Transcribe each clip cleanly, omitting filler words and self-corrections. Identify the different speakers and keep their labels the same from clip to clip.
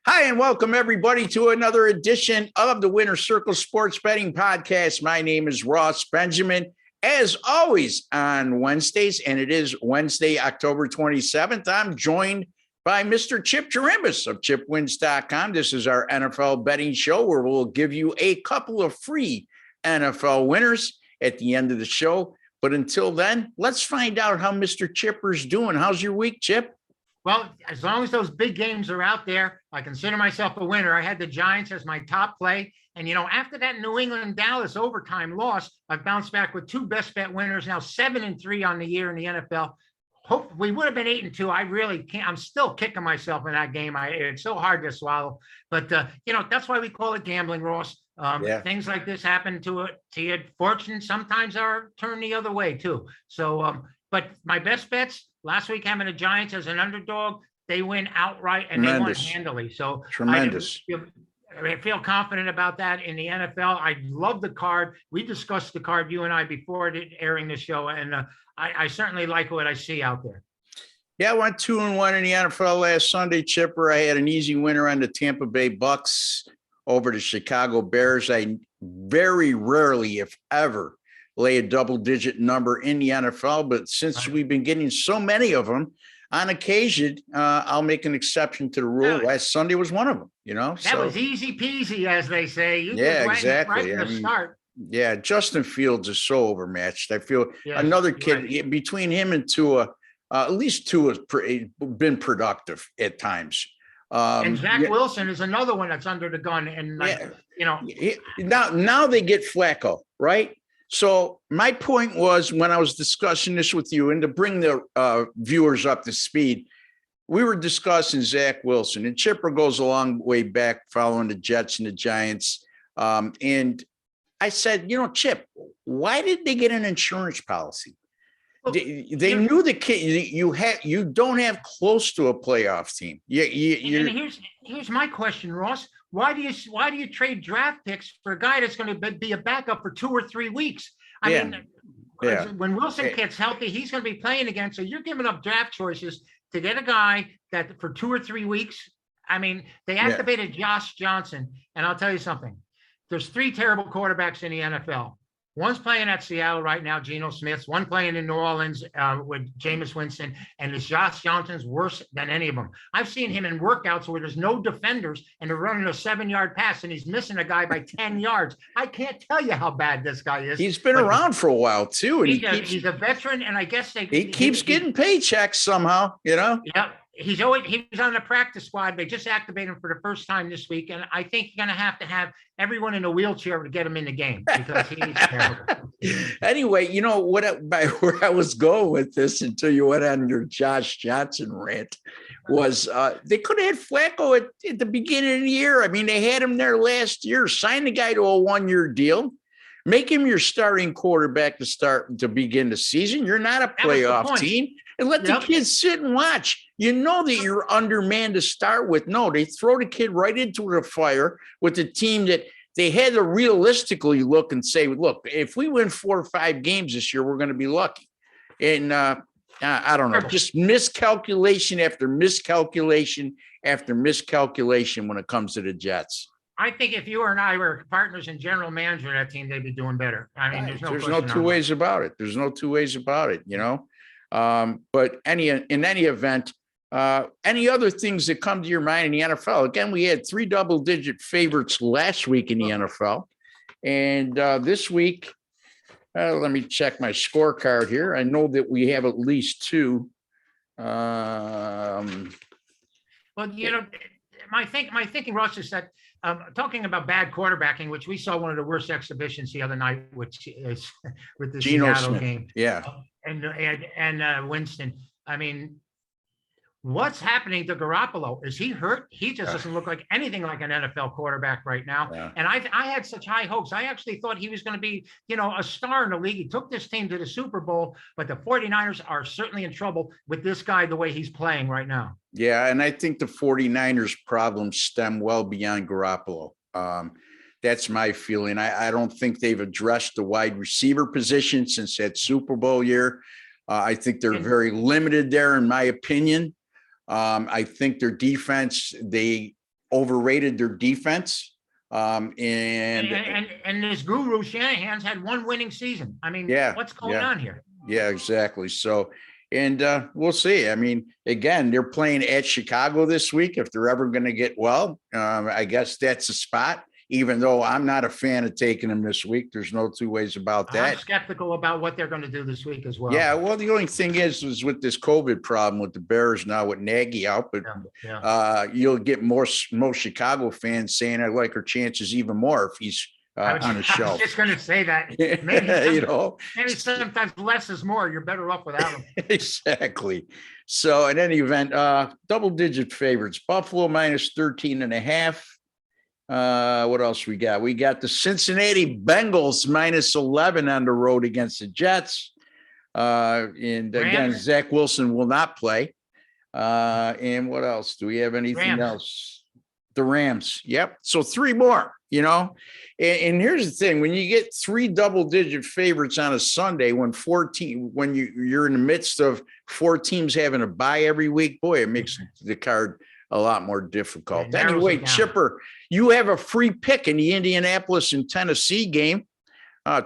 Speaker 1: Hi, and welcome everybody to another edition of the Winner Circle Sports Betting Podcast. My name is Ross Benjamin. As always on Wednesdays, and it is Wednesday, October 27th, I'm joined by Mr. Chip Chirimbes of chipwins.com. This is our NFL betting show where we'll give you a couple of free NFL winners at the end of the show. But until then, let's find out how Mr. Chipper's doing. How's your week, Chip?
Speaker 2: Well, as long as those big games are out there, I consider myself a winner. I had the Giants as my top play. And, after that New England-Dallas overtime loss, I've bounced back with two best bet winners, now 7-3 on the year in the NFL. Hope we would have been 8-2. I really can't. I'm still kicking myself in that game. It's so hard to swallow. But, that's why we call it gambling, Ross. Things like this happen to you. Fortune sometimes are turned the other way, too. So, but my best bets, last week having the Giants as an underdog, they win outright and they won handily. So
Speaker 1: tremendous.
Speaker 2: I feel confident about that in the NFL. I love the card. We discussed the card, you and I, before airing the show, and I certainly like what I see out there.
Speaker 1: Yeah, I went 2-1 in the NFL last Sunday, Chipper. I had an easy winner on the Tampa Bay Bucs over the Chicago Bears. I very rarely, if ever, lay a double-digit number in the NFL, but since we've been getting so many of them, on occasion, I'll make an exception to the rule. Last Sunday was one of them,
Speaker 2: That was easy peasy, as they say.
Speaker 1: Exactly.
Speaker 2: Right from the start.
Speaker 1: Yeah, Justin Fields is so overmatched. I feel another kid, between him and Tua, at least Tua's been productive at times.
Speaker 2: And Zach Wilson is another one that's under the gun. And,
Speaker 1: now they get Flacco, right? So my point was, when I was discussing this with you, and to bring the viewers up to speed, we were discussing Zach Wilson, and Chipper goes a long way back following the Jets and the Giants. And I said, Chip, why did they get an insurance policy? Well, they knew the kid you don't have close to a playoff team.
Speaker 2: And here's my question, Ross. Why do you trade draft picks for a guy that's going to be a backup for 2 or 3 weeks? I mean, when Wilson gets healthy, he's going to be playing again. So you're giving up draft choices to get a guy that for 2 or 3 weeks. I mean, they activated Josh Johnson, and I'll tell you something. There's 3 terrible quarterbacks in the NFL. One's playing at Seattle right now, Geno Smith. One playing in New Orleans with Jameis Winston. And this Josh Johnson's worse than any of them. I've seen him in workouts where there's no defenders and they're running a 7-yard pass and he's missing a guy by 10 yards. I can't tell you how bad this guy is.
Speaker 1: He's been around for a while, too. And
Speaker 2: he's a veteran, and I guess
Speaker 1: he keeps getting paychecks somehow,
Speaker 2: Yeah. He was on the practice squad. They just activated him for the first time this week. And I think you're going to have everyone in a wheelchair to get him in the game because he's terrible.
Speaker 1: Anyway, where I was going with this until you went on your Josh Johnson rant was they could have had Flacco at the beginning of the year. I mean, they had him there last year. Sign the guy to a 1-year deal. Make him your starting quarterback to begin the season. You're not a playoff team. And let the kids sit and watch. You know that you're undermanned to start with. No, they throw the kid right into the fire with the team that they had to realistically look and say, look, if we win 4 or 5 games this year, we're going to be lucky. And I don't know, just miscalculation after miscalculation after miscalculation when it comes to the Jets.
Speaker 2: I think if you and I were partners and general manager of that team, they'd be doing better. I mean,
Speaker 1: there's no two ways about it. There's no two ways about it, But in any event, any other things that come to your mind in the NFL? Again, we had 3 double-digit favorites last week in the NFL. And this week, let me check my scorecard here. I know that we have at least 2.
Speaker 2: Well, my thinking, Ross, is that talking about bad quarterbacking, which we saw one of the worst exhibitions the other night, which is with the Seattle game.
Speaker 1: Yeah.
Speaker 2: And Winston. I mean, what's happening to Garoppolo? Is he hurt? He just doesn't look like anything like an NFL quarterback right now. Yeah. And I had such high hopes. I actually thought he was going to be, a star in the league. He took this team to the Super Bowl, but the 49ers are certainly in trouble with this guy the way he's playing right now.
Speaker 1: Yeah, and I think the 49ers problems stem well beyond Garoppolo. That's my feeling. I don't think they've addressed the wide receiver position since that Super Bowl year. I think they're very limited there, in my opinion. I think their defense, they overrated their defense.
Speaker 2: And this guru Shanahan's had one winning season. I mean, what's going on here?
Speaker 1: Yeah, exactly. So, and we'll see. I mean, again, they're playing at Chicago this week. If they're ever going to get well, I guess that's a spot. Even though I'm not a fan of taking them this week, there's no two ways about that.
Speaker 2: I'm skeptical about what they're going to do this week as well.
Speaker 1: Yeah, well, the only thing is with this COVID problem with the Bears now with Nagy out, but you'll get most Chicago fans saying I like our chances even more if he's on the shelf.
Speaker 2: I was just going to say that. Maybe, maybe sometimes less is more. You're better off without him.
Speaker 1: Exactly. So in any event, double-digit favorites, Buffalo minus 13.5. What else we got? We got the Cincinnati Bengals minus 11 on the road against the Jets. And again, Zach Wilson will not play. And what else? Do we have anything else? The Rams. Yep. So 3 more, and here's the thing. When you get 3 double-digit favorites on a Sunday, when you're in the midst of 4 teams having a bye every week, boy, it makes the card a lot more difficult. Anyway, Chipper, you have a free pick in the Indianapolis and Tennessee game.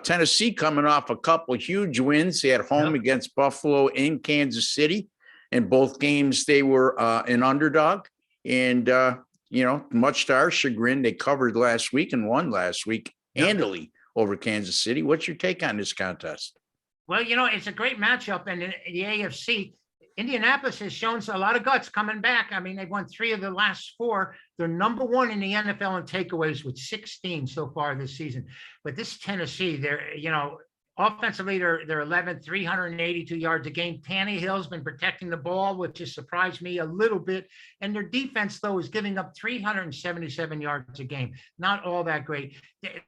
Speaker 1: Tennessee coming off a couple of huge wins at home against Buffalo and Kansas City. In both games, they were an underdog. And, much to our chagrin, they covered last week and won last week handily over Kansas City. What's your take on this contest?
Speaker 2: Well, it's a great matchup in the AFC. Indianapolis has shown a lot of guts coming back. I mean, they've won 3 of the last 4. They're number 1 in the NFL in takeaways with 16 so far this season. But this Tennessee, they're, offensively, they're 11th, 382 yards a game. Tannehill's been protecting the ball, which has surprised me a little bit. And their defense, though, is giving up 377 yards a game. Not all that great.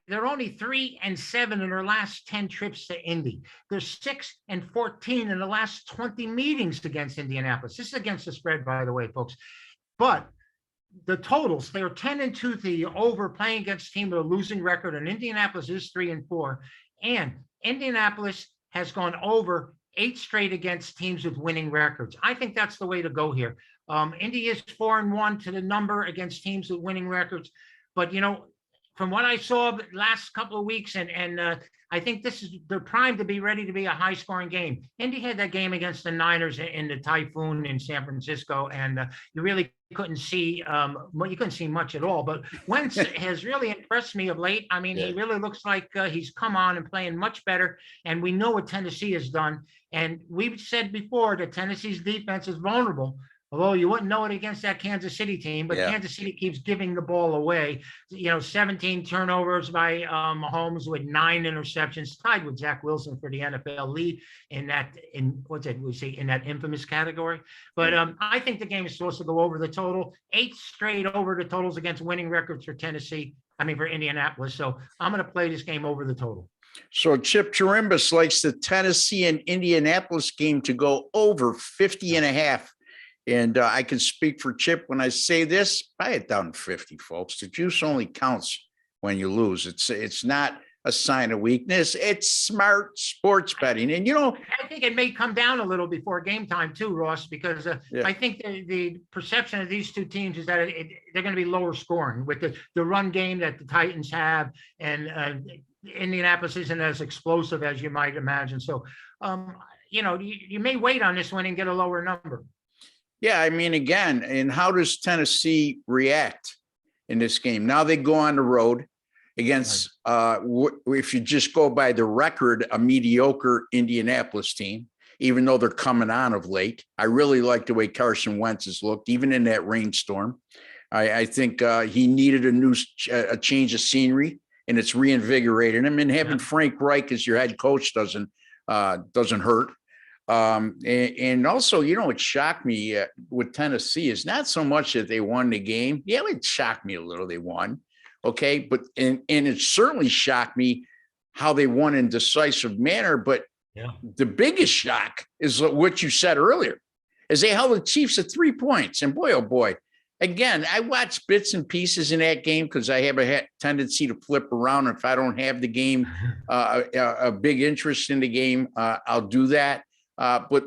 Speaker 2: They're only 3-7 in their last 10 trips to Indy. They're 6-14 in the last 20 meetings against Indianapolis. This is against the spread, by the way, folks. But the totals, they're 10-2 the over, playing against a team with a losing record, and Indianapolis is 3-4. And Indianapolis has gone over 8 straight against teams with winning records. I think that's the way to go here. Indy is 4-1 to the number against teams with winning records. But, from what I saw the last couple of weeks, and I think they're primed to be ready to be a high-scoring game. Indy had that game against the Niners in the Typhoon in San Francisco, and you really couldn't see much at all. But Wentz has really impressed me of late. I mean, he really looks like he's come on and playing much better. And we know what Tennessee has done. And we've said before that Tennessee's defense is vulnerable. Although you wouldn't know it against that Kansas City team, but Kansas City keeps giving the ball away. 17 turnovers by Mahomes with 9 interceptions, tied with Zach Wilson for the NFL lead in that infamous category. But I think the game is supposed to go over the total. 8 straight over the totals against winning records for for Indianapolis. So I'm going to play this game over the total.
Speaker 1: So Chip Chirimbes likes the Tennessee and Indianapolis game to go over 50.5. And I can speak for Chip when I say this. Buy it down to 50, folks. The juice only counts when you lose. It's not a sign of weakness. It's smart sports betting. And,
Speaker 2: I think it may come down a little before game time too, Ross, because I think the perception of these two teams is that they're going to be lower scoring with the run game that the Titans have, and Indianapolis isn't as explosive as you might imagine. So, you may wait on this one and get a lower number.
Speaker 1: Yeah, I mean, again, and how does Tennessee react in this game? Now they go on the road against, if you just go by the record, a mediocre Indianapolis team, even though they're coming on of late. I really like the way Carson Wentz has looked, even in that rainstorm. I think he needed a change of scenery, and it's reinvigorated him. And having Frank Reich as your head coach doesn't hurt. And also, what shocked me with Tennessee is not so much that they won the game. Yeah, it shocked me a little. They won. Okay. But, and it certainly shocked me how they won in decisive manner. But the biggest shock is what you said earlier, is they held the Chiefs at 3 points. And boy, oh boy, again, I watch bits and pieces in that game because I have a tendency to flip around. If I don't have the game, a big interest in the game, I'll do that. But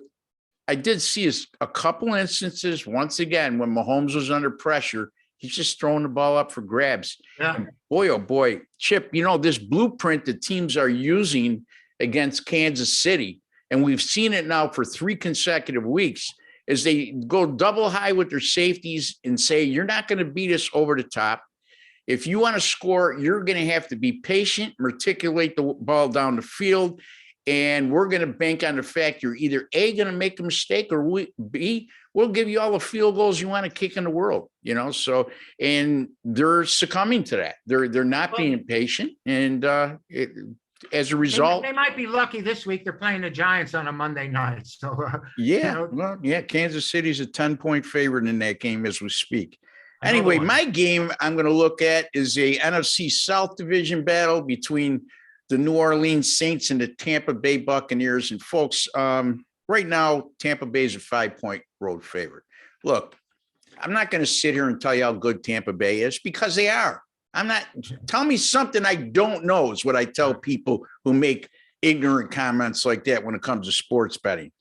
Speaker 1: I did see a couple instances, once again, when Mahomes was under pressure, He's just throwing the ball up for grabs.
Speaker 2: Yeah.
Speaker 1: And boy, oh boy, Chip, this blueprint that teams are using against Kansas City, and we've seen it now for 3 consecutive weeks, is they go double high with their safeties and say, you're not going to beat us over the top. If you want to score, you're going to have to be patient, articulate the ball down the field, and we're going to bank on the fact you're either A, going to make a mistake, or B, we'll give you all the field goals you want to kick in the world, So, and they're succumbing to that. They're not being patient, and as a result,
Speaker 2: they might be lucky this week. They're playing the Giants on a Monday night. So
Speaker 1: Kansas City's a 10-point favorite in that game as we speak. Anyway, my game I'm going to look at is a NFC South division battle between the New Orleans Saints and the Tampa Bay Buccaneers. And folks, right now, Tampa Bay is a 5-point road favorite. Look, I'm not going to sit here and tell you how good Tampa Bay is, because they are. Tell me something I don't know is what I tell people who make ignorant comments like that when it comes to sports betting.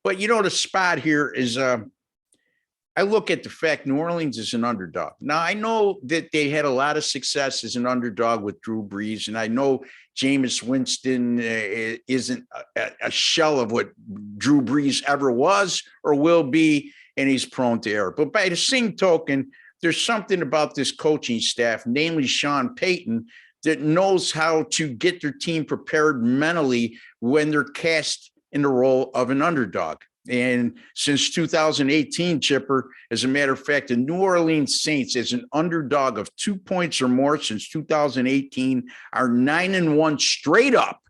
Speaker 1: But the spot here is, I look at the fact New Orleans is an underdog. Now, I know that they had a lot of success as an underdog with Drew Brees, and I know Jameis Winston isn't a shell of what Drew Brees ever was or will be, and he's prone to error. But by the same token, there's something about this coaching staff, namely Sean Payton, that knows how to get their team prepared mentally when they're cast in the role of an underdog. And since 2018, Chipper, as a matter of fact, the New Orleans Saints, as an underdog of 2 points or more since 2018, are 9-1 straight up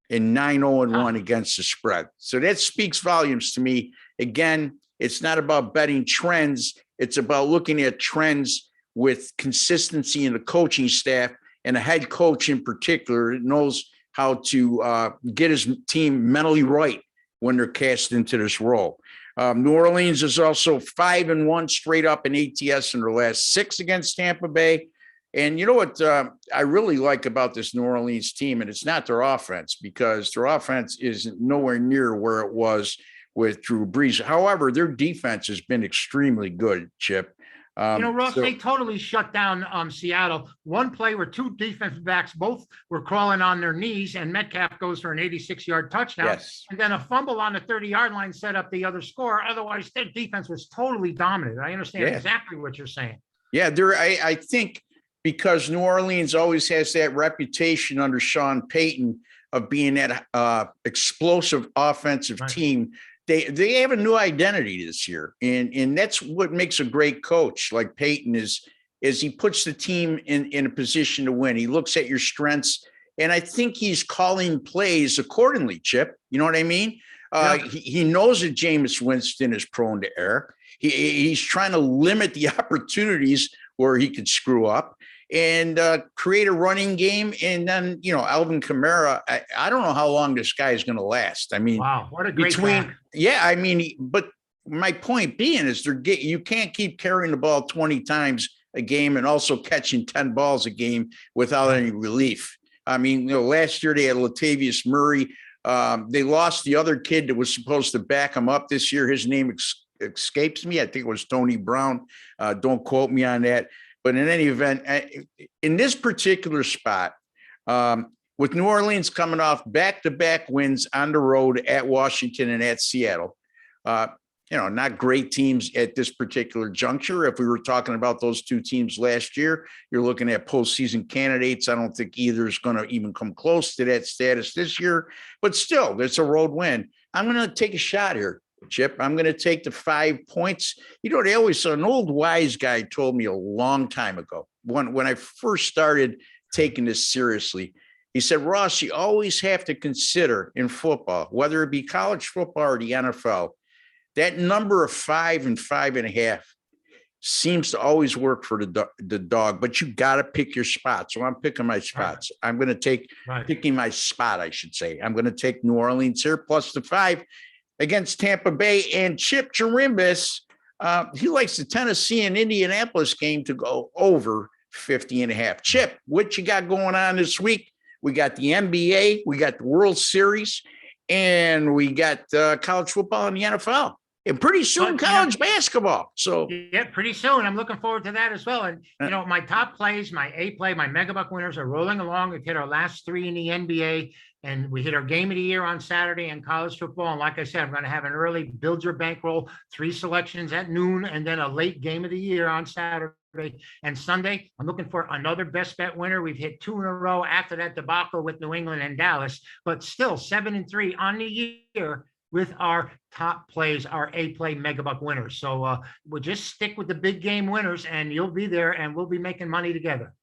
Speaker 1: and 9-0-1 against the spread. So that speaks volumes to me. Again, it's not about betting trends. It's about looking at trends with consistency in the coaching staff, and a head coach in particular that knows how to get his team mentally right when they're cast into this role. New Orleans is also 5-1 straight up in ATS in their last 6 against Tampa Bay. And you know what I really like about this New Orleans team, and it's not their offense, because their offense is nowhere near where it was with Drew Brees. However, their defense has been extremely good, Chip.
Speaker 2: Ross, they totally shut down Seattle. One play where 2 defensive backs both were crawling on their knees, and Metcalf goes for an 86-yard touchdown.
Speaker 1: Yes.
Speaker 2: And then a fumble on the 30-yard line set up the other score. Otherwise, their defense was totally dominant. I understand exactly what you're saying.
Speaker 1: Yeah, I think because New Orleans always has that reputation under Sean Payton of being that explosive offensive team. They have a new identity this year, and that's what makes a great coach like Payton is he puts the team in a position to win. He looks at your strengths, and I think he's calling plays accordingly, Chip. You know what I mean? He knows that Jameis Winston is prone to error. He's trying to limit the opportunities where he could screw up, and create a running game. And then, Alvin Kamara, I don't know how long this guy is going to last. I mean,
Speaker 2: wow, what a great back.
Speaker 1: But my point being is you can't keep carrying the ball 20 times a game and also catching 10 balls a game without any relief. I mean, last year they had Latavius Murray. They lost the other kid that was supposed to back him up this year. His name escapes me. I think it was Tony Brown. Don't quote me on that. But in any event, in this particular spot, with New Orleans coming off back-to-back wins on the road at Washington and at Seattle, not great teams at this particular juncture. If we were talking about those 2 teams last year, you're looking at postseason candidates. I don't think either is going to even come close to that status this year. But still, it's a road win. I'm going to take a shot here, Chip. I'm going to take the 5 points. They always an old wise guy told me a long time ago when I first started taking this seriously. He said, Ross, you always have to consider in football, whether it be college football or the NFL, that number of 5 and 5.5 seems to always work for the dog, but you got to pick your spot. So I'm picking my spots. I'm going to picking my spot, I should say. I'm going to take New Orleans here plus the 5 against Tampa Bay. And Chip Chirimbes, he likes the Tennessee and Indianapolis game to go over 50.5. Chip, what you got going on this week? We got the NBA, we got the World Series, and we got college football and the NFL. And pretty soon college basketball. So
Speaker 2: yeah, pretty soon. I'm looking forward to that as well. And my top plays, my A play, my Mega Buck winners are rolling along. We've hit our last 3 in the NBA, and we hit our game of the year on Saturday in college football. And like I said, I'm going to have an early build your bankroll, 3 selections at noon, and then a late game of the year on Saturday and Sunday. I'm looking for another best bet winner. We've hit 2 in a row after that debacle with New England and Dallas, but still 7-3 on the year with our top plays, our A play Mega Buck winners. So we'll just stick with the big game winners, and you'll be there, and we'll be making money together.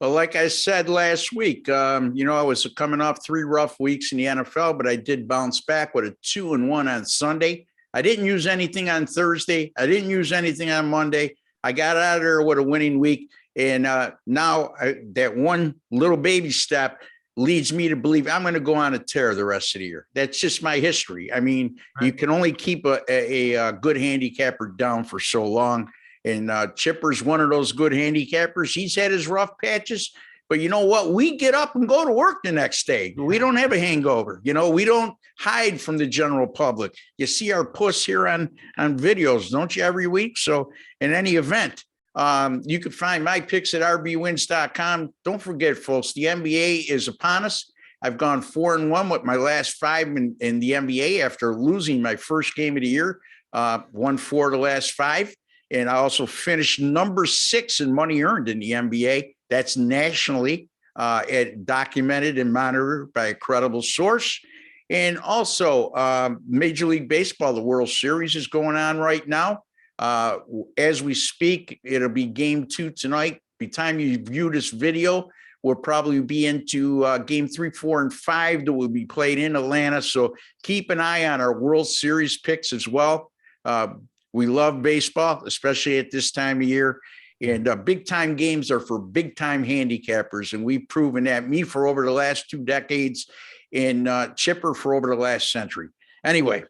Speaker 1: Well, like I said last week, I was coming off 3 rough weeks in the NFL, but I did bounce back with a 2-1 on Sunday. I didn't use anything on Thursday. I didn't use anything on Monday. I got out of there with a winning week. And now that one little baby step leads me to believe I'm going to go on a tear the rest of the year. That's just my history. I mean, you can only keep a good handicapper down for so long. And Chipper's one of those good handicappers. He's had his rough patches, but you know what? We get up and go to work the next day. We don't have a hangover. We don't hide from the general public. You see our puss here on videos, don't you, every week? So in any event, you can find my picks at rbwins.com. Don't forget, folks, the NBA is upon us. I've gone 4-1 with my last 5 in the NBA after losing my first game of the year, won 4 of the last 5. And I also finished number 6 in money earned in the NBA. That's nationally documented and monitored by a credible source. And also Major League Baseball, the World Series is going on right now. As we speak, it'll be game 2 tonight. By the time you view this video, we'll probably be into game 3, 4, and 5 that will be played in Atlanta. So keep an eye on our World Series picks as well. We love baseball, especially at this time of year. And big time games are for big time handicappers. And we've proven that, me for over the last 2 decades and Chipper for over the last century. Anyway,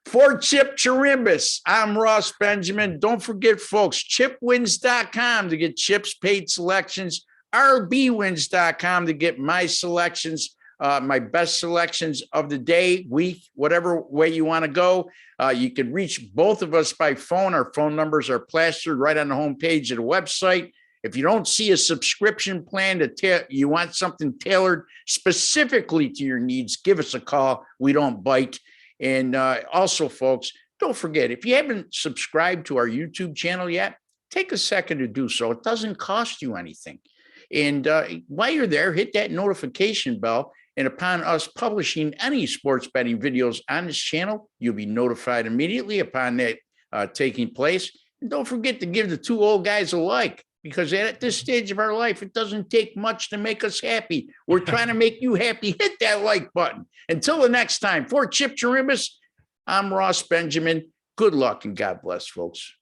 Speaker 1: for Chip Chirimbes, I'm Ross Benjamin. Don't forget, folks, chipwins.com to get Chip's paid selections, rbwins.com to get my selections, my best selections of the day, week, whatever way you want to go. You can reach both of us by phone. Our phone numbers are plastered right on the homepage of the website. If you don't see a subscription plan you want something tailored specifically to your needs, give us a call. We don't bite. And also, folks, don't forget, if you haven't subscribed to our YouTube channel yet, take a second to do so. It doesn't cost you anything. And while you're there, hit that notification bell. And upon us publishing any sports betting videos on this channel, you'll be notified immediately upon that taking place. And don't forget to give the 2 old guys a like, because at this stage of our life, it doesn't take much to make us happy. We're trying to make you happy. Hit that like button. Until the next time, for Chip Chirimbes, I'm Ross Benjamin. Good luck and God bless, folks.